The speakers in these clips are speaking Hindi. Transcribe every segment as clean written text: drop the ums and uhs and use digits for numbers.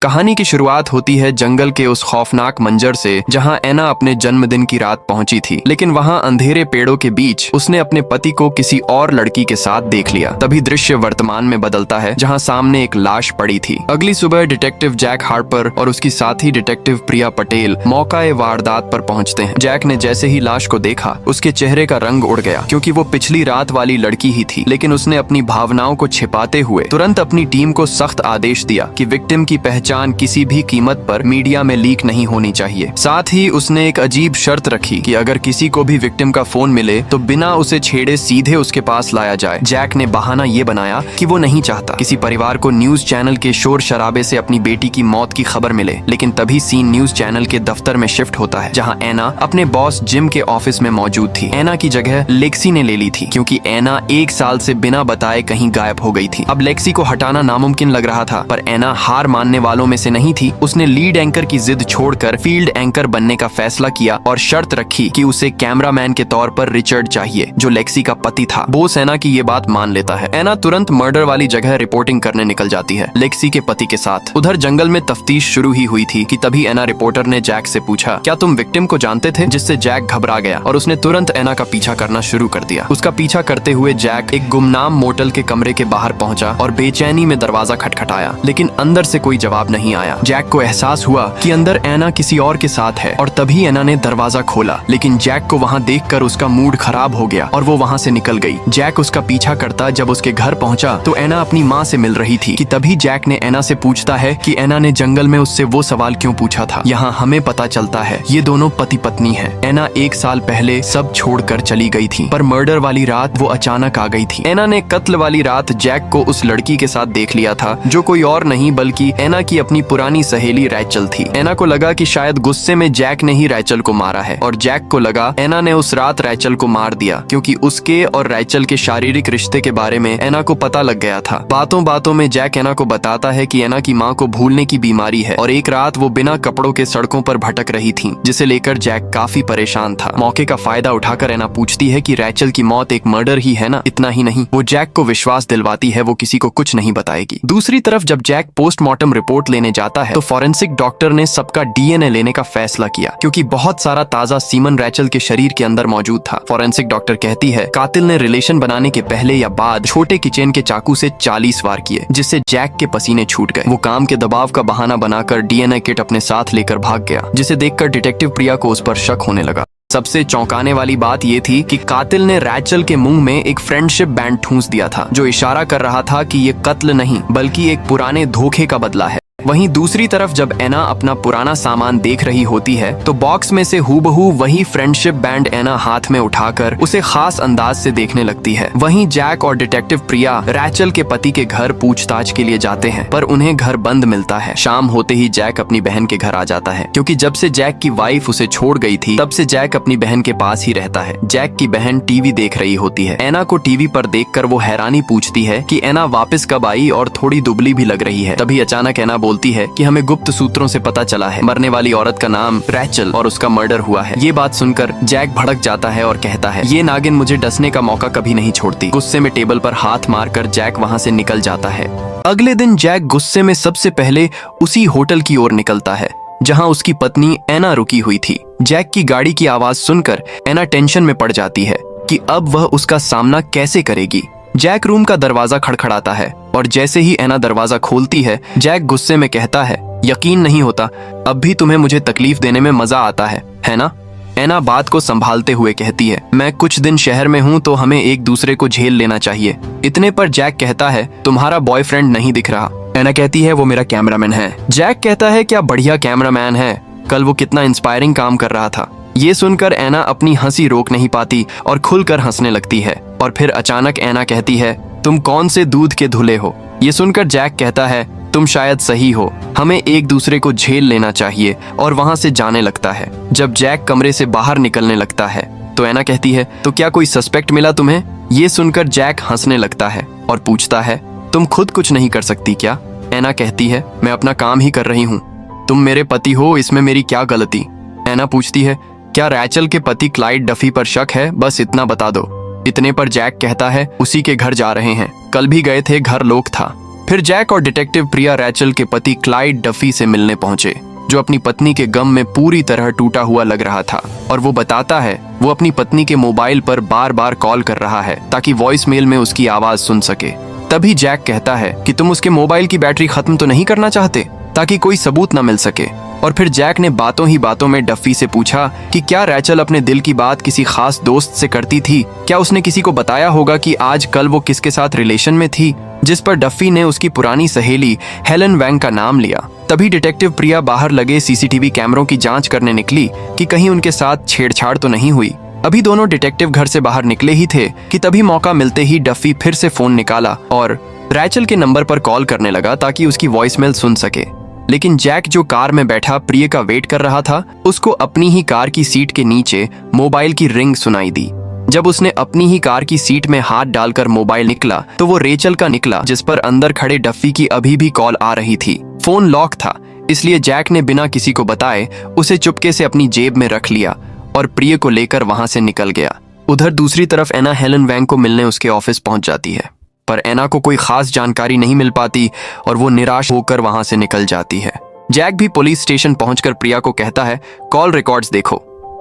कहानी की शुरुआत होती है जंगल के उस खौफनाक मंजर से जहां एना अपने जन्मदिन की रात पहुंची थी, लेकिन वहां अंधेरे पेड़ों के बीच उसने अपने पति को किसी और लड़की के साथ देख लिया। तभी दृश्य वर्तमान में बदलता है जहां सामने एक लाश पड़ी थी। अगली सुबह डिटेक्टिव जैक हार्पर और उसकी साथी डिटेक्टिव प्रिया पटेल मौका-ए वारदात पर पहुंचते हैं। जैक ने जैसे ही लाश को देखा उसके चेहरे का रंग उड़ गया, क्योंकि वो पिछली रात वाली लड़की ही थी। लेकिन उसने अपनी भावनाओं को छिपाते हुए तुरंत अपनी टीम को सख्त आदेश दिया कि विक्टिम की पहचान किसी भी कीमत पर मीडिया में लीक नहीं होनी चाहिए। साथ ही उसने एक अजीब शर्त रखी कि अगर किसी को भी विक्टिम का फोन मिले तो बिना उसे छेड़े सीधे उसके पास लाया जाए। जैक ने बहाना ये बनाया कि वो नहीं चाहता किसी परिवार को न्यूज चैनल के शोर शराबे से अपनी बेटी की मौत की खबर मिले। लेकिन तभी सीन न्यूज चैनल के दफ्तर में शिफ्ट होता है, जहां एना अपने बॉस जिम के ऑफिस में मौजूद थी। एना की जगह लेक्सी ने ले ली थी, क्योंकि एना एक साल से बिना बताए कहीं गायब हो गई थी। अब लेक्सी को हटाना नामुमकिन लग रहा था, पर एना हार मानने वालों में से नहीं थी। उसने लीड एंकर की जिद छोड़कर फील्ड एंकर बनने का फैसला किया और शर्त रखी कि उसे कैमरामैन के तौर पर रिचर्ड चाहिए, जो लेक्सी का पति था। बोस एना की ये बात मान लेता है। एना तुरंत मर्डर वाली जगह रिपोर्टिंग करने निकल जाती है, लेक्सी के पति के साथ। उधर जंगल में तफ्तीश शुरू ही हुई थी कि तभी एना रिपोर्टर ने जैक से पूछा, क्या तुम विक्टिम को जानते थे? जिससे जैक घबरा गया और उसने तुरंत एना का पीछा करना शुरू कर दिया। उसका पीछा करते हुए जैक एक गुमनाम मोटल के कमरे के बाहर पहुंचा और बेचैनी में दरवाजा खटखटाया, लेकिन अंदर से कोई जवाब नहीं आया। जैक को एहसास हुआ कि अंदर एना किसी और के साथ है, और तभी एना ने दरवाजा खोला। लेकिन जैक को वहां देखकर उसका मूड खराब हो गया और वो वहां से निकल गई। जैक उसका पीछा करता जब उसके घर पहुंचा तो एना अपनी माँ से मिल रही थी कि तभी जैक ने एना से पूछता है कि एना ने जंगल में उससे वो सवाल क्यों पूछा था। यहाँ हमें पता चलता है ये दोनों पति पत्नी है। एना एक साल पहले सब छोड़कर चली गई थी, पर मर्डर वाली रात वो अचानक आ गई थी। एना ने कत्ल वाली रात जैक को उस लड़की के साथ देख लिया था, जो कोई और नहीं बल्कि एना की अपनी पुरानी सहेली रैचल थी। एना को लगा कि शायद गुस्से में जैक ने ही रैचल को मारा है, और जैक को लगा एना ने उस रात रैचल को मार दिया, क्योंकि उसके और रैचल के शारीरिक रिश्ते के बारे में एना को पता लग गया था। बातों बातों में जैक एना को बताता है कि एना की माँ को भूलने की बीमारी है और एक रात वो बिना कपड़ों के सड़कों पर भटक रही थी, जिसे लेकर जैक काफी परेशान था। मौके का फायदा उठाकर एना पूछती है कि रैचल की मौत एक मर्डर ही है ना? इतना ही नहीं, वो जैक को विश्वास दिलवाती है वो किसी को कुछ नहीं बताएगी। दूसरी तरफ जब जैक पोस्टमार्टम रिपोर्ट लेने जाता है तो फॉरेंसिक डॉक्टर ने सबका डीएनए लेने का फैसला किया, क्योंकि बहुत सारा ताजा सीमन रैचल के शरीर के अंदर मौजूद था। फॉरेंसिक डॉक्टर कहती है कातिल ने रिलेशन बनाने के पहले या बाद छोटे किचन के चाकू से 40 वार किए, जिससे जैक के पसीने छूट गए। वो काम के दबाव का बहाना बनाकर डीएनए किट अपने साथ लेकर भाग गया, जिसे देखकर डिटेक्टिव प्रिया को उस पर शक होने लगा। सबसे चौंकाने वाली बात ये थी कि कातिल ने रैचल के मुंह में एक फ्रेंडशिप बैंड ठूंस दिया था, जो इशारा कर रहा था कि ये कत्ल नहीं बल्कि एक पुराने धोखे का बदला है। वहीं दूसरी तरफ जब एना अपना पुराना सामान देख रही होती है तो बॉक्स में से हूबहू वही फ्रेंडशिप बैंड एना हाथ में उठाकर उसे खास अंदाज से देखने लगती है। वहीं जैक और डिटेक्टिव प्रिया रैचल के पति के घर पूछताछ के लिए जाते हैं, पर उन्हें घर बंद मिलता है। शाम होते ही जैक अपनी बहन के घर आ जाता है, क्योंकि जब से जैक की वाइफ उसे छोड़ गई थी तब से जैक अपनी बहन के पास ही रहता है। जैक की बहन टीवी देख रही होती है। एना को टीवी पर देखकर वो हैरानी पूछती है कि एना वापस कब आई और थोड़ी दुबली भी लग रही है। तभी अचानक एना बोलती है कि हमें गुप्त सूत्रों से पता चला है मरने वाली औरत का नाम रैचल और उसका मर्डर हुआ है। ये बात सुनकर जैक भड़क जाता है और कहता है ये नागिन मुझे डसने का मौका कभी नहीं छोड़ती। गुस्से में टेबल पर हाथ मारकर जैक वहां से निकल जाता है। अगले दिन जैक गुस्से में सबसे पहले उसी होटल की ओर निकलता है जहां उसकी पत्नी एना रुकी हुई थी। जैक की गाड़ी की आवाज सुनकर एना टेंशन में पड़ जाती है कि अब वह उसका सामना कैसे करेगी। जैक रूम का दरवाजा खड़खड़ाता है और जैसे ही एना दरवाजा खोलती है जैक गुस्से में कहता है यकीन नहीं होता अब भी तुम्हें मुझे तकलीफ देने में मजा आता है ना? एना बात को संभालते हुए कहती है मैं कुछ दिन शहर में हूँ तो हमें एक दूसरे को झेल लेना चाहिए। इतने पर जैक कहता है तुम्हारा बॉयफ्रेंड नहीं दिख रहा। एना कहती है वो मेरा कैमरामैन है। जैक कहता है क्या बढ़िया कैमरामैन है, कल वो कितना इंस्पायरिंग काम कर रहा था। ये सुनकर एना अपनी हंसी रोक नहीं पाती और खुलकर हंसने लगती है, और फिर अचानक एना कहती है तुम कौन से दूध के धुले हो। ये सुनकर जैक कहता है तुम शायद सही हो, हमें एक दूसरे को झेल लेना चाहिए, और वहां से जाने लगता है। जब जैक कमरे से बाहर निकलने लगता है तो एना कहती है तो क्या कोई सस्पेक्ट मिला तुम्हें? ये सुनकर जैक हंसने लगता है और पूछता है तुम खुद कुछ नहीं कर सकती क्या? एना कहती है मैं अपना काम ही कर रही हूँ, तुम मेरे पति हो, इसमें मेरी क्या गलती? एना पूछती है क्या रैचल के पति क्लाइड डफी पर शक है? बस इतना बता दो। इतने पर जैक कहता है उसी के घर जा रहे हैं, कल भी गए थे, घर लोक था। फिर जैक और डिटेक्टिव प्रिया रैचल के पति क्लाइड डफी से मिलने पहुंचे, जो अपनी पत्नी के गम में पूरी तरह टूटा हुआ लग रहा था। और वो बताता है वो अपनी पत्नी के मोबाइल पर बार बार कॉल कर रहा है ताकि वॉइस मेल में उसकी आवाज सुन सके। तभी जैक कहता है कि तुम उसके मोबाइल की बैटरी खत्म तो नहीं करना चाहते ताकि कोई सबूत न मिल सके। और फिर जैक ने बातों ही बातों में डफी से पूछा कि क्या रैचल अपने दिल की बात किसी खास दोस्त से करती थी, क्या उसने किसी को बताया होगा कि आज कल वो किसके साथ रिलेशन में थी, जिस पर डफी ने उसकी पुरानी सहेली हेलन वैंग का नाम लिया। तभी डिटेक्टिव प्रिया बाहर लगे सीसीटीवी कैमरों की जांच करने निकली कि कहीं उनके साथ छेड़छाड़ तो नहीं हुई। अभी दोनों डिटेक्टिव घर से बाहर निकले ही थे कि तभी मौका मिलते ही डफी फिर से फोन निकाला और रैचल के नंबर पर कॉल करने लगा ताकि उसकी वॉइसमेल सुन सके। लेकिन जैक, जो कार में बैठा प्रिय का वेट कर रहा था, उसको अपनी ही कार की सीट के नीचे मोबाइल की रिंग सुनाई दी। जब उसने अपनी ही कार की सीट में हाथ डालकर मोबाइल निकला तो वो रेचल का निकला, जिस पर अंदर खड़े डफी की अभी भी कॉल आ रही थी। फोन लॉक था, इसलिए जैक ने बिना किसी को बताए उसे चुपके से अपनी जेब में रख लिया और प्रिय को लेकर वहां से निकल गया। उधर दूसरी तरफ एना हेलन वैंग को मिलने उसके ऑफिस पहुंच जाती है, पर एना को कोई खास जानकारी नहीं मिल पाती और वो निराश होकर वहां से निकल जाती है। जैक भी पुलिस स्टेशन पहुंचकर प्रिया को कहता है, कॉल रिकॉर्ड्स देखो,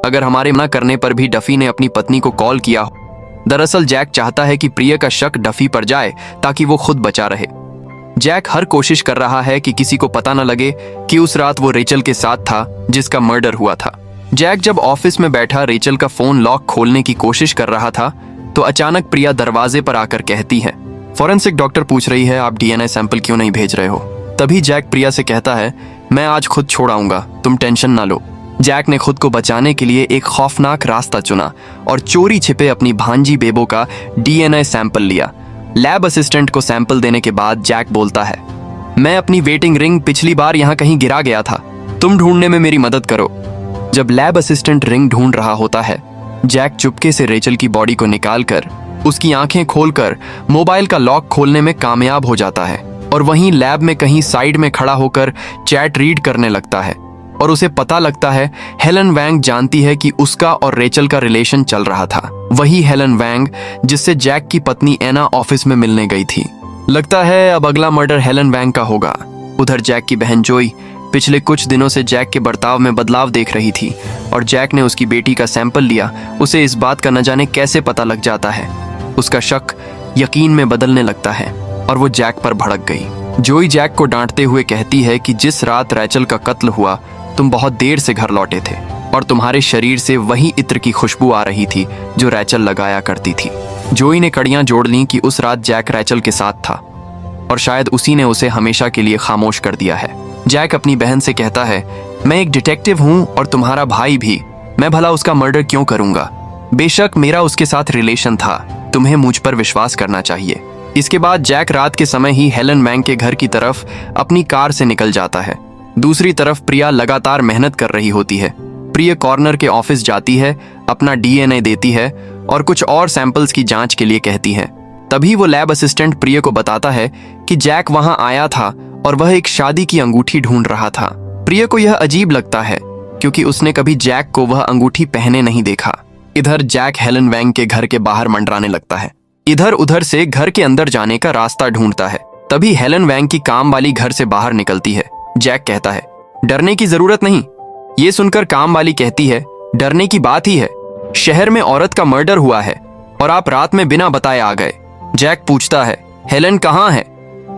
अगर हमारे मना करने पर भी डफी ने अपनी पत्नी को कॉल किया हो। दरअसल जैक चाहता है कि प्रिया का शक डफी पर जाए ताकि वो खुद बचा रहे। जैक हर कोशिश कर रहा है कि किसी को पता न लगे कि उस रात वो रेचल के साथ था जिसका मर्डर हुआ था। जैक जब ऑफिस में बैठा रेचल का फोन लॉक खोलने की कोशिश कर रहा था तो अचानक प्रिया दरवाजे पर आकर कहती है, फॉरेंसिक डॉक्टर पूछ रही है आप डीएनए सैंपल क्यों नहीं भेज रहे हो। तभी जैक प्रिया से कहता है, मैं आज खुद छोड़ आऊंगा, तुम टेंशन ना लो। जैक ने खुद को बचाने के लिए एक खौफनाक रास्ता चुना और चोरी छिपे अपनी भांजी बेबो का डीएनए सैंपल लिया। लैब असिस्टेंट को सैंपल देने के बाद जैक बोलता है, मैं अपनी वेटिंग रिंग पिछली बार यहाँ कहीं गिरा गया था, तुम ढूंढने में मेरी मदद करो। जब लैब असिस्टेंट रिंग ढूंढ रहा होता है, जैक चुपके से रेचल की बॉडी को निकालकर उसकी आंखें खोलकर मोबाइल का लॉक खोलने में कामयाब हो जाता है और वहीं लैब में कहीं साइड में खड़ा होकर चैट रीड करने लगता है। और उसे पता लगता है हेलन वैंग जानती है कि उसका और रेचल का रिलेशन चल रहा था। वही हेलन वैंग जिससे जैक की पत्नी एना ऑफिस में मिलने गई थी। लगता है अब अगला मर्डर हेलन वैंग का होगा। उधर जैक की बहन जोई पिछले कुछ दिनों से जैक के बर्ताव में बदलाव देख रही थी और जैक ने उसकी बेटी का सैंपल लिया। उसे इस बात का न जाने कैसे पता लग जाता है। उसका शक यकीन में बदलने लगता है और वो जैक पर भड़क गई। जोई जैक को डांटते हुए कहती है कि जिस रात रैचल का कत्ल हुआ तुम बहुत देर से घर लौटे थे और तुम्हारे शरीर से वही इत्र की खुशबू आ रही थी जो रैचल लगाया करती थी। जोई ने कड़ियां जोड़ लीं कि उस रात जैक रैचल के साथ था और शायद उसी ने उसे हमेशा के लिए खामोश कर दिया है। जैक अपनी बहन से कहता है, मैं एक डिटेक्टिव हूं और तुम्हारा भाई भी, मैं भला उसका मर्डर क्यों करूंगा। बेशक मेरा उसके साथ रिलेशन था, तुम्हें मुझ पर विश्वास करना चाहिए। इसके बाद जैक रात के समय ही हेलन वैंग के घर की तरफ अपनी कार से निकल जाता है। दूसरी तरफ प्रिया लगातार मेहनत कर रही होती है। प्रिया कॉर्नर के ऑफिस जाती है, अपना डीएनए देती है और कुछ और सैंपल्स की जांच के लिए कहती है। तभी वो लैब असिस्टेंट प्रिया को बताता है कि जैक वहां आया था और वह एक शादी की अंगूठी ढूंढ रहा था। प्रिया को यह अजीब लगता है क्योंकि उसने कभी जैक को वह अंगूठी पहने नहीं देखा। इधर जैक हेलन वैंग के घर के बाहर मंडराने लगता है, इधर उधर से घर के अंदर जाने का रास्ता ढूंढता है। तभी हेलन वैंग की काम वाली घर से बाहर निकलती है। जैक कहता है, डरने की जरूरत नहीं। ये सुनकर काम वाली कहती है, डरने की बात ही है, शहर में औरत का मर्डर हुआ है और आप रात में बिना बताए आ गए। जैक पूछता है, हेलन कहाँ है।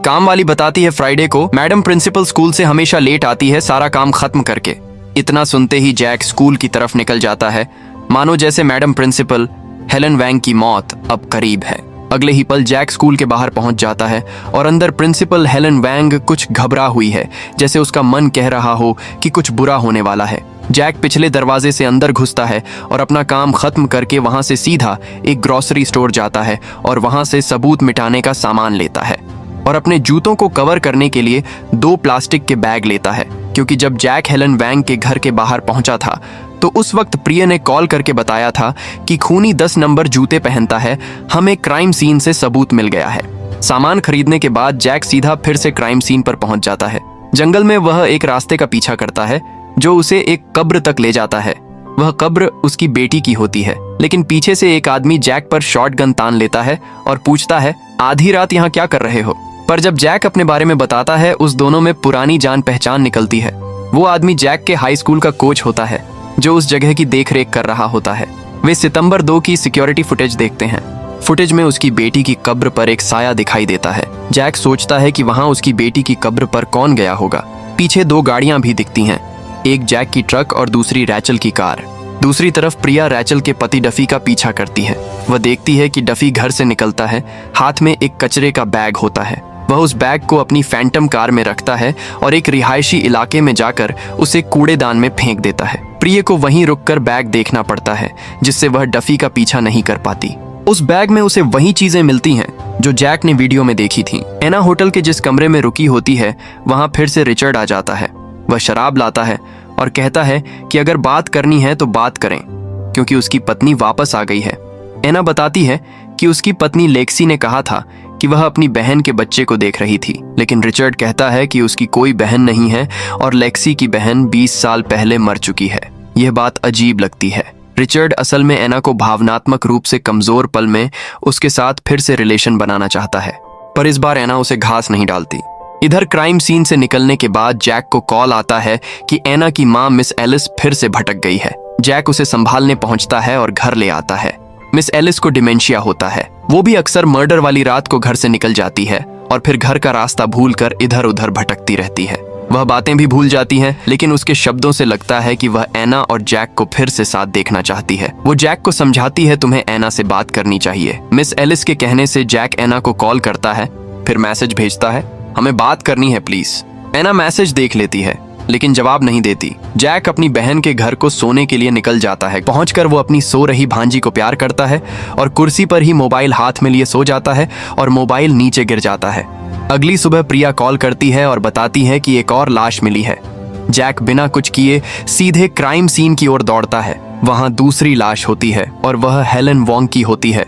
काम वाली बताती है, फ्राइडे को मैडम प्रिंसिपल स्कूल से हमेशा लेट आती है सारा काम खत्म करके। इतना सुनते ही जैक स्कूल की तरफ निकल जाता है, मानो जैसे मैडम प्रिंसिपल हेलन वैंग की मौत अब करीब है। अगले ही पल जैक स्कूल के बाहर पहुंच जाता है और अंदर प्रिंसिपल हेलन वैंग कुछ घबरा हुई है, जैसे उसका मन कह रहा हो कि कुछ बुरा होने वाला है। जैक पिछले दरवाजे से अंदर घुसता है और अपना काम खत्म करके वहां से सीधा एक ग्रोसरी स्टोर जाता है और वहां से सबूत मिटाने का सामान लेता है और अपने जूतों को कवर करने के लिए 2 प्लास्टिक के बैग लेता है, क्योंकि जब जैक हेलन वैंग के घर के बाहर पहुंचा था तो उस वक्त प्रिया ने कॉल करके बताया था कि खूनी 10 नंबर जूते पहनता है, हमें क्राइम सीन से सबूत मिल गया है। सामान खरीदने के बाद जैक सीधा फिर से क्राइम सीन पर पहुंच जाता है। जंगल में वह एक रास्ते का पीछा करता है जो उसे एक कब्र तक ले जाता है। वह कब्र उसकी बेटी की होती है, लेकिन पीछे से एक आदमी जैक पर शॉटगन तान लेता है और पूछता है, आधी रात यहाँ क्या कर रहे हो। पर जब जैक अपने बारे में बताता है, उस दोनों में पुरानी जान पहचान निकलती है। वो आदमी जैक के हाई स्कूल का कोच होता है जो उस जगह की देखरेख कर रहा होता है। वे सितंबर 2 की सिक्योरिटी फुटेज देखते हैं। फुटेज में उसकी बेटी की कब्र पर एक साया दिखाई देता है। जैक सोचता है कि वहां उसकी बेटी की कब्र पर कौन गया होगा। पीछे 2 गाड़ियां भी दिखती हैं, एक जैक की ट्रक और दूसरी रैचल की कार। दूसरी तरफ प्रिया रैचल के पति डफी का पीछा करती है। वह देखती है कि डफी घर से निकलता है, हाथ में एक कचरे का बैग होता है। वह उस बैग को अपनी फैंटम कार में रखता है और एक रिहायशी इलाके में जाकर उसे कूड़ेदान में फेंक देता है। प्रिया को वहीं रुककर बैग देखना पड़ता है, जिससे वह डफी का पीछा नहीं कर पाती। उस बैग में उसे वही चीजें मिलती हैं जो जैक ने वीडियो में देखी थी। एना होटल के जिस कमरे में रुकी होती है, वहां फिर से रिचर्ड आ जाता है। वह शराब लाता है और कहता है कि अगर बात करनी है तो बात करें, क्योंकि उसकी पत्नी वापस आ गई है। एना बताती है कि उसकी पत्नी लेक्सी ने कहा था कि वह अपनी बहन के बच्चे को देख रही थी, लेकिन रिचर्ड कहता है कि उसकी कोई बहन नहीं है और लेक्सी की बहन 20 साल पहले मर चुकी है। यह बात अजीब लगती है। रिचर्ड असल में एना को भावनात्मक रूप से कमजोर पल में उसके साथ फिर से रिलेशन बनाना चाहता है, पर इस बार एना उसे घास नहीं डालती। इधर क्राइम सीन से निकलने के बाद जैक को कॉल आता है कि एना की मां मिस एलिस फिर से भटक गई है। जैक उसे संभालने पहुंचता है और घर ले आता है। मिस एलिस को डिमेंशिया होता है। वो भी अक्सर मर्डर वाली रात को घर से निकल जाती है और फिर घर का रास्ता भूलकर इधर उधर भटकती रहती है। वह बातें भी भूल जाती है, लेकिन उसके शब्दों से लगता है कि वह एना और जैक को फिर से साथ देखना चाहती है। वो जैक को समझाती है, तुम्हें एना से बात करनी चाहिए। मिस एलिस के कहने से जैक एना को कॉल करता है, फिर मैसेज भेजता है, हमें बात करनी है प्लीज। एना मैसेज देख लेती है लेकिन जवाब नहीं देती। जैक अपनी बहन के घर को सोने के लिए निकल जाता है। पहुंचकर वो अपनी सो रही भांजी को प्यार करता है और कुर्सी पर ही मोबाइल हाथ में लिए सो जाता है और मोबाइल नीचे गिर जाता है। अगली सुबह प्रिया कॉल करती है और बताती है कि एक और लाश मिली है। जैक बिना कुछ किए सीधे क्राइम सीन की ओर दौड़ता है। वहां दूसरी लाश होती है और वह हेलन वोंग की होती है।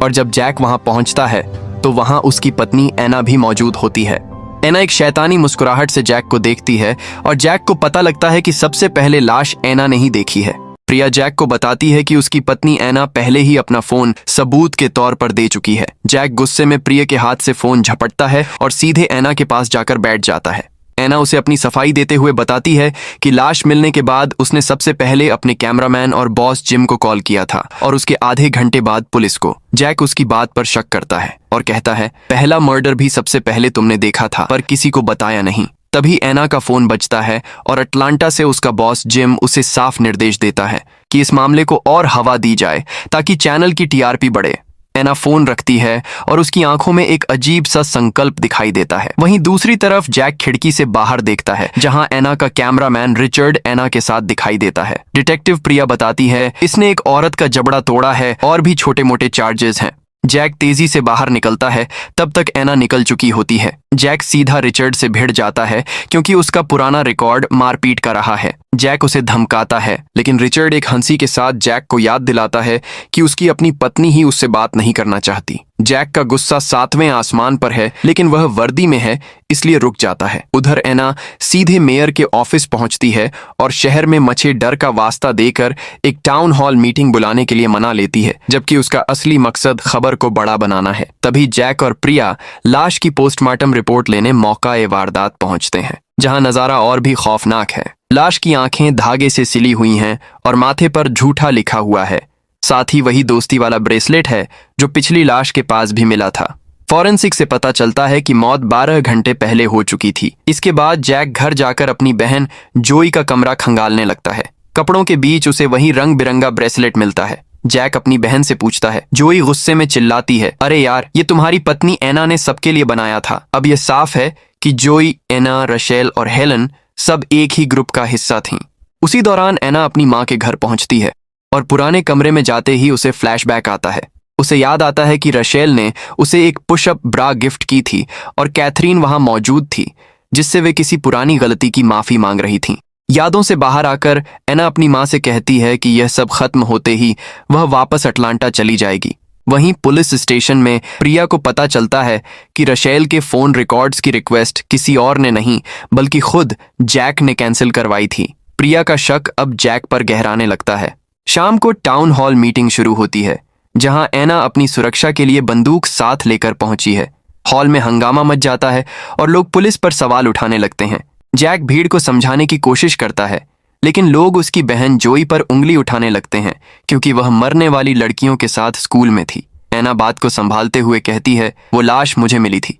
और जब जैक वहां पहुंचता है तो वहां उसकी पत्नी एना भी मौजूद होती है। एना एक शैतानी मुस्कुराहट से जैक को देखती है और जैक को पता लगता है कि सबसे पहले लाश एना ने ही देखी है। प्रिया जैक को बताती है कि उसकी पत्नी एना पहले ही अपना फोन सबूत के तौर पर दे चुकी है। जैक गुस्से में प्रिया के हाथ से फोन झपटता है और सीधे एना के पास जाकर बैठ जाता है। एना उसे अपनी सफाई देते हुए बताती है कि लाश मिलने के बाद उसने सबसे पहले अपने कैमरामैन और बॉस जिम को कॉल किया था और उसके आधे घंटे बाद पुलिस को। जैक उसकी बात पर शक करता है और कहता है, पहला मर्डर भी सबसे पहले तुमने देखा था पर किसी को बताया नहीं। तभी एना का फोन बजता है और अटलांटा से उसका बॉस जिम उसे साफ निर्देश देता है कि इस मामले को और हवा दी जाए ताकि चैनल की टीआरपी बढ़े। एना फोन रखती है और उसकी आंखों में एक अजीब सा संकल्प दिखाई देता है। वहीं दूसरी तरफ जैक खिड़की से बाहर देखता है, जहां एना का कैमरामैन रिचर्ड एना के साथ दिखाई देता है। डिटेक्टिव प्रिया बताती है, इसने एक औरत का जबड़ा तोड़ा है और भी छोटे मोटे चार्जेस हैं। जैक तेजी से बाहर निकलता है, तब तक एना निकल चुकी होती है। जैक सीधा रिचर्ड से भिड़ जाता है क्योंकि उसका पुराना रिकॉर्ड मारपीट का रहा है। जैक उसे धमकाता है, लेकिन रिचर्ड एक हंसी के साथ जैक को याद दिलाता है कि उसकी अपनी पत्नी ही उससे बात नहीं करना चाहती। जैक का गुस्सा 7वें आसमान पर है, लेकिन वह वर्दी में है इसलिए रुक जाता है। उधर एना सीधे मेयर के ऑफिस पहुंचती है और शहर में मचे डर का वास्ता देकर एक टाउन हॉल मीटिंग बुलाने के लिए मना लेती है, जबकि उसका असली मकसद खबर को बड़ा बनाना है। तभी जैक और प्रिया लाश की पोस्टमार्टम रिपोर्ट लेने मौका-ए वारदात पहुंचते हैं, जहां नजारा और भी खौफनाक है। लाश की आंखें धागे से सिली हुई हैं और माथे पर झूठा लिखा हुआ है। साथ ही वही दोस्ती वाला ब्रेसलेट है जो पिछली लाश के पास भी मिला था। फॉरेंसिक से पता चलता है कि मौत 12 घंटे पहले हो चुकी थी। इसके बाद जैक घर जाकर अपनी बहन जोई का कमरा खंगालने लगता है। कपड़ों के बीच उसे वही रंग बिरंगा ब्रेसलेट मिलता है। जैक अपनी बहन से पूछता है। जोई गुस्से में चिल्लाती है, अरे यार, ये तुम्हारी पत्नी एना ने सबके लिए बनाया था। अब ये साफ है कि जोई, एना, रशेल और हेलन सब एक ही ग्रुप का हिस्सा थीं। उसी दौरान एना अपनी माँ के घर पहुंचती है और पुराने कमरे में जाते ही उसे फ्लैशबैक आता है। उसे याद आता है कि रशेल ने उसे एक पुशअप ब्रा गिफ्ट की थी और कैथरीन वहां मौजूद थी, जिससे वे किसी पुरानी गलती की माफी मांग रही थीं। यादों से बाहर आकर एना अपनी माँ से कहती है कि यह सब खत्म होते ही वह वापस अटलांटा चली जाएगी। वहीं पुलिस स्टेशन में प्रिया को पता चलता है कि रशेल के फोन रिकॉर्ड्स की रिक्वेस्ट किसी और ने नहीं बल्कि खुद जैक ने कैंसिल करवाई थी। प्रिया का शक अब जैक पर गहराने लगता है। शाम को टाउन हॉल मीटिंग शुरू होती है, जहां एना अपनी सुरक्षा के लिए बंदूक साथ लेकर पहुंची है। हॉल में हंगामा मच जाता है और लोग पुलिस पर सवाल उठाने लगते हैं। जैक भीड़ को समझाने की कोशिश करता है, लेकिन लोग उसकी बहन जोई पर उंगली उठाने लगते हैं क्योंकि वह मरने वाली लड़कियों के साथ स्कूल में थी। एना बात को संभालते हुए कहती है, वो लाश मुझे मिली थी।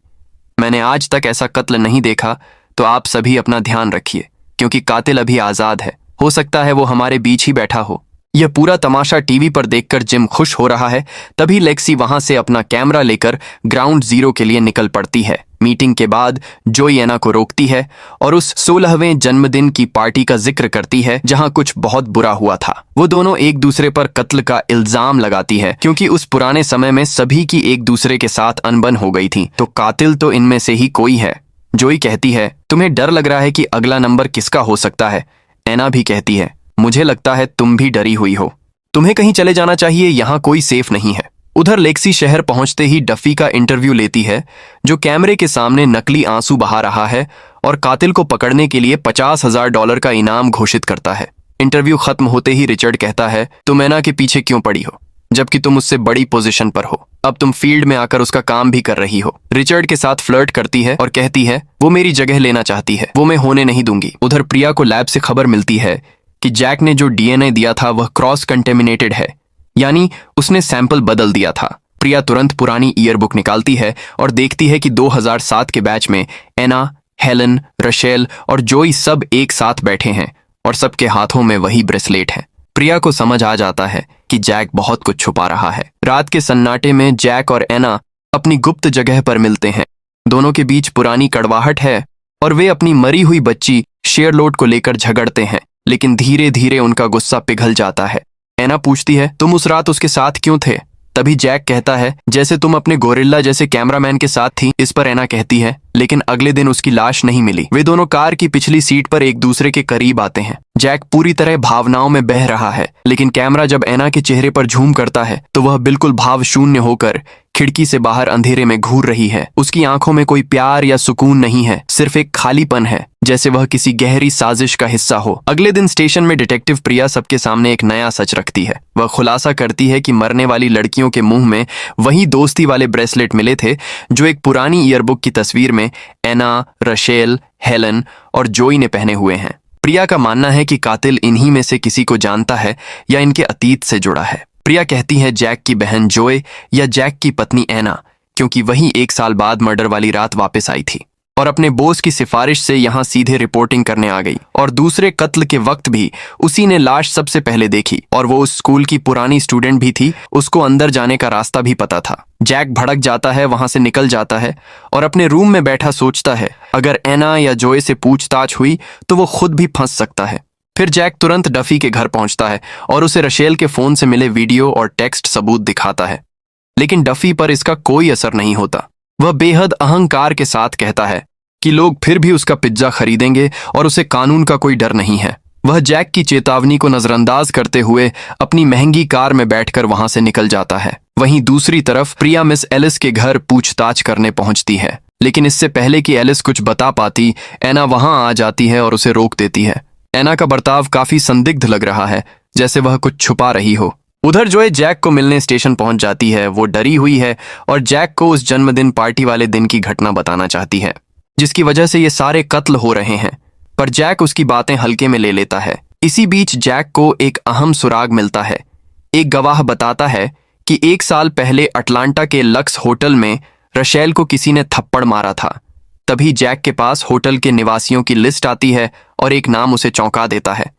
मैंने आज तक ऐसा कत्ल नहीं देखा, तो आप सभी अपना ध्यान रखिए क्योंकि कातिल अभी आजाद है। हो सकता है वो हमारे बीच ही बैठा हो। यह पूरा तमाशा टीवी पर देखकर जिम खुश हो रहा है। तभी लेक्सी वहां से अपना कैमरा लेकर ग्राउंड जीरो के लिए निकल पड़ती है। मीटिंग के बाद जोई एना को रोकती है और उस 16वें जन्मदिन की पार्टी का जिक्र करती है जहां कुछ बहुत बुरा हुआ था। वो दोनों एक दूसरे पर कत्ल का इल्जाम लगाती है क्योंकि उस पुराने समय में सभी की एक दूसरे के साथ अनबन हो गई थी, तो कातिल तो इनमें से ही कोई है। जोई कहती है, तुम्हें डर लग रहा है कि अगला नंबर किसका हो सकता है? एना भी कहती है, मुझे लगता है तुम भी डरी हुई हो। तुम्हें कहीं चले जाना चाहिए, यहाँ कोई सेफ नहीं है। उधर लेक्सी शहर पहुंचते ही डफी का इंटरव्यू लेती है, जो कैमरे के सामने नकली आंसू बहा रहा है और कातिल को पकड़ने के लिए $50,000 का इनाम घोषित करता है। इंटरव्यू खत्म होते ही रिचर्ड कहता है, तुम एना के पीछे क्यों पड़ी हो जबकि तुम उससे बड़ी पोजीशन पर हो? अब तुम फील्ड में आकर उसका काम भी कर रही हो। रिचर्ड के साथ फ्लर्ट करती है और कहती है वो मेरी जगह लेना चाहती है, वो मैं होने नहीं दूंगी। उधर प्रिया को लैब से खबर मिलती है कि जैक ने जो डीएनए दिया था वह क्रॉस कंटेमिनेटेड है, यानी उसने सैंपल बदल दिया था। प्रिया तुरंत पुरानी ईयरबुक निकालती है और देखती है कि 2007 के बैच में एना, हेलन, रशेल और जोई सब एक साथ बैठे हैं और सबके हाथों में वही ब्रेसलेट है। प्रिया को समझ आ जाता है कि जैक बहुत कुछ छुपा रहा है। रात के सन्नाटे में जैक और एना अपनी गुप्त जगह पर मिलते हैं। दोनों के बीच पुरानी कड़वाहट है और वे अपनी मरी हुई बच्ची शेरलोट को लेकर झगड़ते हैं, लेकिन धीरे धीरे उनका गुस्सा पिघल जाता है। एना पूछती है, तुम उस रात उसके साथ क्यों थे? तभी जैक कहता है, जैसे तुम अपने गोरिल्ला जैसे कैमरामैन के साथ थी। इस पर एना कहती है, लेकिन अगले दिन उसकी लाश नहीं मिली। वे दोनों कार की पिछली सीट पर एक दूसरे के करीब आते हैं। जैक पूरी तरह भावनाओं में बह रहा है, लेकिन कैमरा जब एना के चेहरे पर झूम करता है तो वह बिल्कुल भाव शून्य होकर खिड़की से बाहर अंधेरे में घूर रही है। उसकी आंखों में कोई प्यार या सुकून नहीं है, सिर्फ एक खालीपन है, जैसे वह किसी गहरी साजिश का हिस्सा हो। अगले दिन स्टेशन में डिटेक्टिव प्रिया सबके सामने एक नया सच रखती है। वह खुलासा करती है कि मरने वाली लड़कियों के मुंह में वही दोस्ती वाले ब्रेसलेट मिले थे जो एक पुरानी ईयरबुक की तस्वीर में एना, रशेल, हेलन और जोई ने पहने हुए हैं। प्रिया का मानना है कि कातिल इन्हीं में से किसी को जानता है या इनके अतीत से जुड़ा है। प्रिया कहती है जैक की बहन जोय या जैक की पत्नी एना, क्योंकि वही 1 साल बाद मर्डर वाली रात वापस आई थी और अपने बॉस की सिफारिश से यहाँ सीधे रिपोर्टिंग करने आ गई। और दूसरे कत्ल के वक्त भी उसी ने लाश सबसे पहले देखी और वो उस स्कूल की पुरानी स्टूडेंट भी थी, उसको अंदर जाने का रास्ता भी पता था। जैक भड़क जाता है, वहां से निकल जाता है और अपने रूम में बैठा सोचता है अगर एना या जोय से पूछताछ हुई तो वो खुद भी फंस सकता है। फिर जैक तुरंत डफी के घर पहुंचता है और उसे रशेल के फोन से मिले वीडियो और टेक्स्ट सबूत दिखाता है, लेकिन डफी पर इसका कोई असर नहीं होता। वह बेहद अहंकार के साथ कहता है कि लोग फिर भी उसका पिज्जा खरीदेंगे और उसे कानून का कोई डर नहीं है। वह जैक की चेतावनी को नजरअंदाज करते हुए अपनी महंगी कार में बैठकर वहां से निकल जाता है। वहीं दूसरी तरफ प्रिया मिस एलिस के घर पूछताछ करने पहुंचती है, लेकिन इससे पहले कि एलिस कुछ बता पाती, एना वहां आ जाती है और उसे रोक देती है। एना का बर्ताव काफी संदिग्ध लग रहा है, जैसे वह कुछ छुपा रही हो। उधर जोय जैक को मिलने स्टेशन पहुंच जाती है। वो डरी हुई है और जैक को उस जन्मदिन पार्टी वाले दिन की घटना बताना चाहती है, जिसकी वजह से ये सारे कत्ल हो रहे हैं, पर जैक उसकी बातें हल्के में ले लेता है। इसी बीच जैक को एक अहम सुराग मिलता है। एक गवाह बताता है कि 1 साल पहले अटलांटा के लक्स होटल में रशेल को किसी ने थप्पड़ मारा था। तभी जैक के पास होटल के निवासियों की लिस्ट आती है और एक नाम उसे चौंका देता है।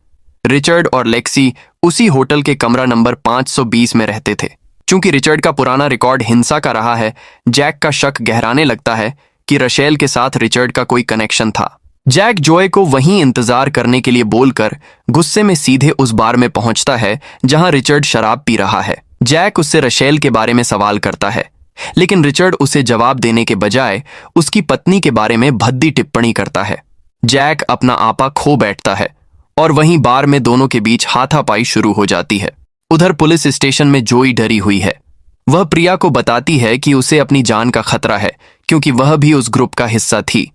रिचर्ड और लेक्सी उसी होटल के कमरा नंबर 520 में रहते थे। चूंकि रिचर्ड का पुराना रिकॉर्ड हिंसा का रहा है, जैक का शक गहराने लगता है कि रशेल के साथ रिचर्ड का कोई कनेक्शन था। जैक जोय को वहीं इंतजार करने के लिए बोलकर गुस्से में सीधे उस बार में पहुंचता है जहां रिचर्ड शराब पी रहा है। जैक उससे रशेल के बारे में सवाल करता है, लेकिन रिचर्ड उसे जवाब देने के बजाय उसकी पत्नी के बारे में भद्दी टिप्पणी करता है। जैक अपना आपा खो बैठता है और वहीं बार में दोनों के बीच हाथापाई शुरू हो जाती है। उधर पुलिस स्टेशन में जोई डरी हुई है। वह प्रिया को बताती है कि उसे अपनी जान का खतरा है, क्योंकि वह भी उस ग्रुप का हिस्सा थी।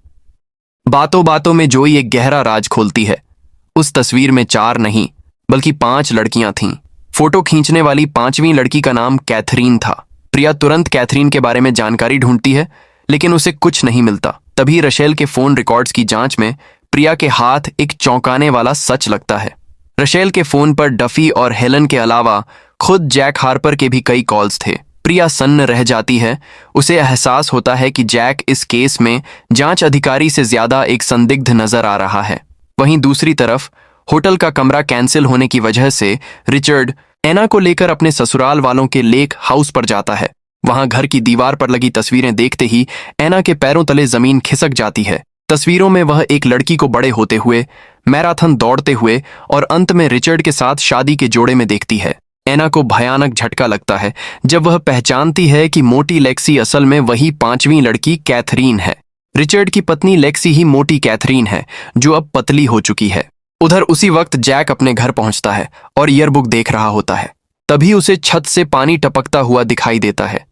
बातों बातों में जोई एक गहरा राज खोलती है। उस तस्वीर में 4 नहीं बल्कि 5 लड़कियां थीं। फोटो खींचने वाली 5वीं लड़की का नाम कैथरीन था। प्रिया तुरंत कैथरीन के बारे में जानकारी ढूंढती है, लेकिन उसे कुछ नहीं मिलता। तभी रशेल के फोन रिकॉर्ड्स की जांच में प्रिया के हाथ एक चौंकाने वाला सच लगता है। रशेल के फोन पर डफी और हेलन के अलावा खुद जैक हार्पर के भी कई कॉल्स थे। प्रिया सन्न रह जाती है। उसे एहसास होता है कि जैक इस केस में जांच अधिकारी से ज्यादा एक संदिग्ध नजर आ रहा है। वहीं दूसरी तरफ होटल का कमरा कैंसिल होने की वजह से रिचर्ड एना को लेकर अपने ससुराल वालों के लेक हाउस पर जाता है। वहां घर की दीवार पर लगी तस्वीरें देखते ही एना के पैरों तले जमीन खिसक जाती है। तस्वीरों में वह एक लड़की को बड़े होते हुए, मैराथन दौड़ते हुए और अंत में रिचर्ड के साथ शादी के जोड़े में देखती है। एना को भयानक झटका लगता है जब वह पहचानती है कि मोटी लेक्सी असल में वही 5वीं लड़की कैथरीन है। रिचर्ड की पत्नी लेक्सी ही मोटी कैथरीन है जो अब पतली हो चुकी है। उधर उसी वक्त जैक अपने घर पहुंचता है और ईयरबुक देख रहा होता है। तभी उसे छत से पानी टपकता हुआ दिखाई देता है।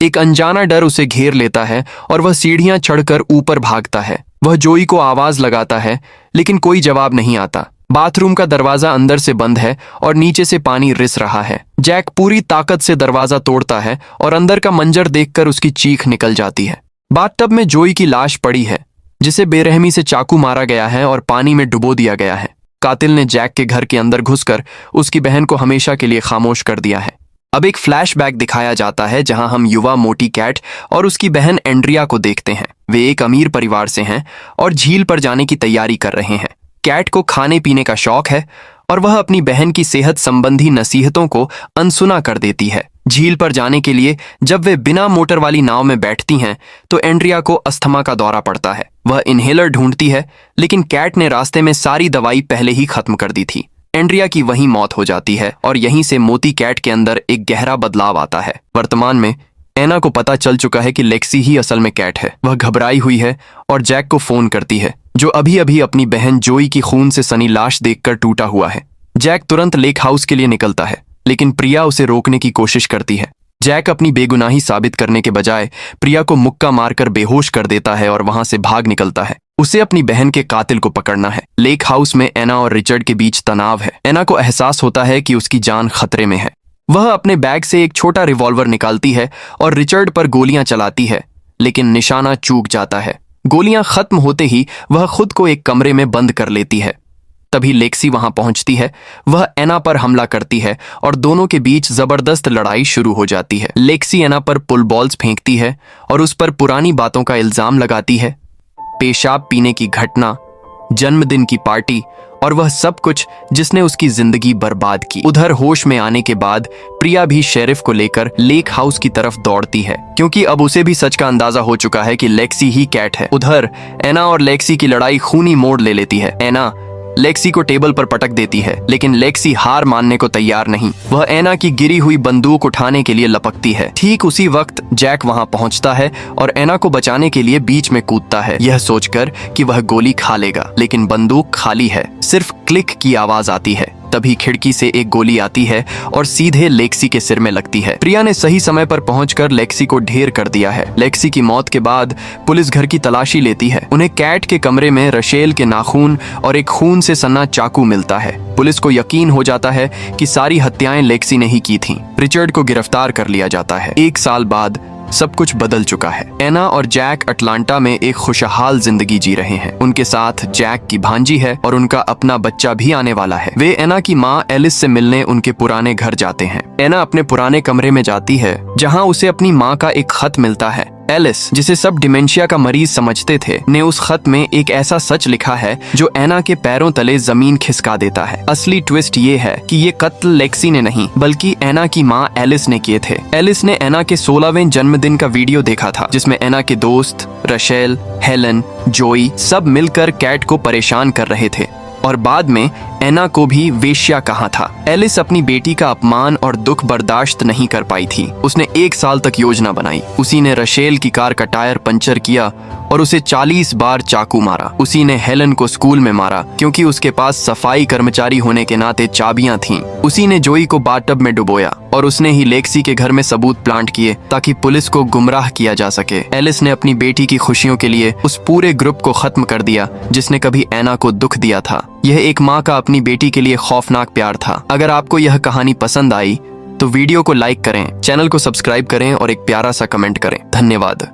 एक अनजाना डर उसे घेर लेता है और वह सीढ़ियां चढ़कर ऊपर भागता है। वह जोई को आवाज लगाता है लेकिन कोई जवाब नहीं आता। बाथरूम का दरवाजा अंदर से बंद है और नीचे से पानी रिस रहा है। जैक पूरी ताकत से दरवाजा तोड़ता है और अंदर का मंजर देखकर उसकी चीख निकल जाती है। बाथटब में जोई की लाश पड़ी है जिसे बेरहमी से चाकू मारा गया है और पानी में डुबो दिया गया है। कातिल ने जैक के घर के अंदर घुसकर उसकी बहन को हमेशा के लिए खामोश कर दिया है। अब एक फ्लैशबैक दिखाया जाता है जहां हम युवा मोटी कैट और उसकी बहन एंड्रिया को देखते हैं। वे एक अमीर परिवार से हैं और झील पर जाने की तैयारी कर रहे हैं। कैट को खाने पीने का शौक है और वह अपनी बहन की सेहत संबंधी नसीहतों को अनसुना कर देती है। झील पर जाने के लिए जब वे बिना मोटर वाली नाव में बैठती हैं तो एंड्रिया को अस्थमा का दौरा पड़ता है। वह इन्हेलर ढूंढती है लेकिन कैट ने रास्ते में सारी दवाई पहले ही खत्म कर दी थी। एंड्रिया की वहीं मौत हो जाती है और यहीं से मोती कैट के अंदर एक गहरा बदलाव आता है। वर्तमान में एना को पता चल चुका है कि लेक्सी ही असल में कैट है। वह घबराई हुई है और जैक को फोन करती है जो अभी अभी अपनी बहन जोई की खून से सनी लाश देखकर टूटा हुआ है। जैक तुरंत लेक हाउस के लिए निकलता है लेकिन प्रिया उसे रोकने की कोशिश करती है। जैक अपनी बेगुनाही साबित करने के बजाय प्रिया को मुक्का मारकर बेहोश कर देता है और वहां से भाग निकलता है। उसे अपनी बहन के कातिल को पकड़ना है। लेक हाउस में एना और रिचर्ड के बीच तनाव है। एना को एहसास होता है कि उसकी जान खतरे में है। वह अपने बैग से एक छोटा रिवॉल्वर निकालती है और रिचर्ड पर गोलियां चलाती है लेकिन निशाना चूक जाता है। गोलियां खत्म होते ही वह खुद को एक कमरे में बंद कर लेती है। तभी लेक्सी वहां पहुंचती है। वह एना पर हमला करती है और दोनों के बीच जबरदस्त लड़ाई शुरू हो जाती है। लेक्सी एना पर पुल बॉल्स फेंकती है और उस पर पुरानी बातों का इल्जाम लगाती है। पेशाब पीने की घटना, जन्मदिन की पार्टी और वह सब कुछ जिसने उसकी जिंदगी बर्बाद की। उधर होश में आने के बाद प्रिया भी शेरिफ को लेकर लेक हाउस की तरफ दौड़ती है क्योंकि अब उसे भी सच का अंदाजा हो चुका है कि लेक्सी ही कैट है। उधर एना और लेक्सी की लड़ाई खूनी मोड़ ले लेती है। एना लेक्सी को टेबल पर पटक देती है लेकिन लेक्सी हार मानने को तैयार नहीं। वह एना की गिरी हुई बंदूक उठाने के लिए लपकती है। ठीक उसी वक्त जैक वहां पहुंचता है और एना को बचाने के लिए बीच में कूदता है यह सोचकर कि वह गोली खा लेगा, लेकिन बंदूक खाली है। सिर्फ क्लिक की आवाज आती है। तभी खिड़की से एक गोली आती है और सीधे लेक्सी के सिर में लगती है। प्रिया ने सही समय पर पहुंचकर लेक्सी को ढेर कर दिया है। लेक्सी की मौत के बाद पुलिस घर की तलाशी लेती है। उन्हें कैट के कमरे में रशेल के नाखून और एक खून से सना चाकू मिलता है। पुलिस को यकीन हो जाता है कि सारी हत्याएं लेक्सी ने ही की थीं। रिचर्ड को गिरफ्तार कर लिया जाता है। 1 साल बाद सब कुछ बदल चुका है। एना और जैक अटलांटा में एक खुशहाल जिंदगी जी रहे हैं। उनके साथ जैक की भांजी है और उनका अपना बच्चा भी आने वाला है। वे एना की माँ एलिस से मिलने उनके पुराने घर जाते हैं। एना अपने पुराने कमरे में जाती है जहां उसे अपनी माँ का एक खत मिलता है। एलिस, जिसे सब डिमेंशिया का मरीज समझते थे, ने उस खत में एक ऐसा सच लिखा है जो एना के पैरों तले जमीन खिसका देता है। असली ट्विस्ट ये है कि ये कत्ल लेक्सी ने नहीं बल्कि एना की माँ एलिस ने किए थे। एलिस ने एना के 16वें जन्मदिन का वीडियो देखा था जिसमें एना के दोस्त रशेल, हेलन, जोई सब मिलकर कैट को परेशान कर रहे थे और बाद में एना को भी वेश्या कहा था। एलिस अपनी बेटी का अपमान और दुख बर्दाश्त नहीं कर पाई थी। उसने 1 साल तक योजना बनाई। उसी ने रशेल की कार का टायर पंचर किया और उसे 40 बार चाकू मारा। उसी ने हेलन को स्कूल में मारा क्योंकि उसके पास सफाई कर्मचारी होने के नाते चाबियां थीं। उसी ने जोई को बाथटब में डुबोया और उसने ही लेक्सी के घर में सबूत प्लांट किए ताकि पुलिस को गुमराह किया जा सके। एलिस ने अपनी बेटी की खुशियों के लिए उस पूरे ग्रुप को खत्म कर दिया जिसने कभी एना को दुख दिया था। यह एक माँ का अपनी बेटी के लिए खौफनाक प्यार था। अगर आपको यह कहानी पसंद आई तो वीडियो को लाइक करें, चैनल को सब्सक्राइब करें और एक प्यारा सा कमेंट करें। धन्यवाद।